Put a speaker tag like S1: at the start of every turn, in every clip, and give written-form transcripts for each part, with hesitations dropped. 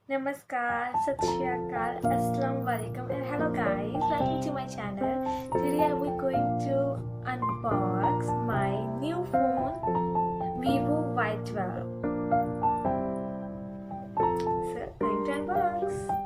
S1: Namaskar, Sat Shri Akal, Assalamu Alaikum, and hello guys, welcome to my channel. Today we're going to unbox my new phone, VIVO Y12. So, going to unbox.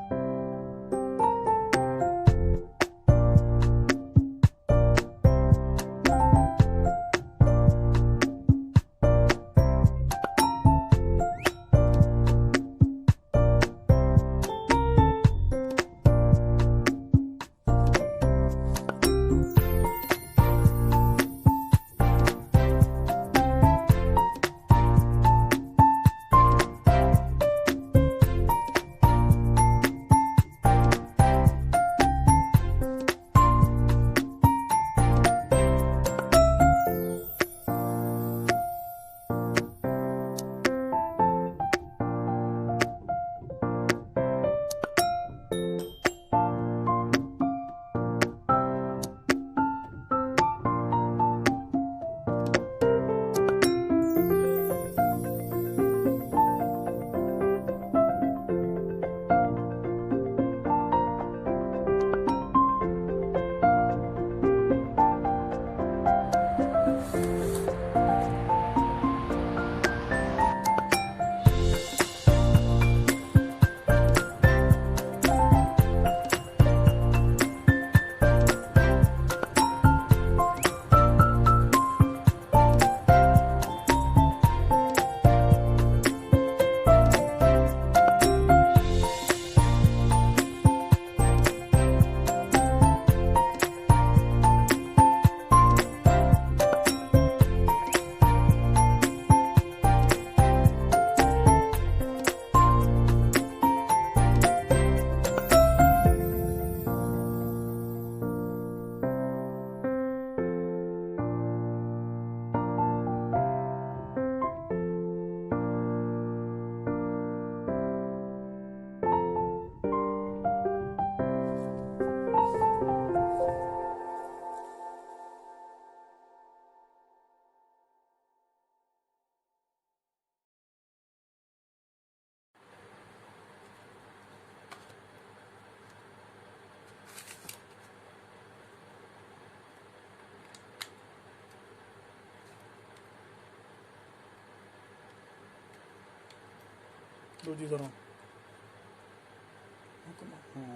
S2: ਦੂਜੀ ਤਰ੍ਹਾਂ ਹਾਂ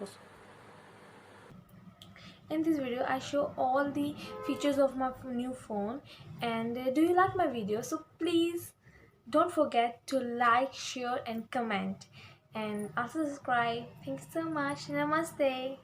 S2: ਬਸ
S1: In this video, I show all the features of my new phone. And do you like my video? So please don't forget to like, share, and comment. And also subscribe. Thanks so much. Namaste.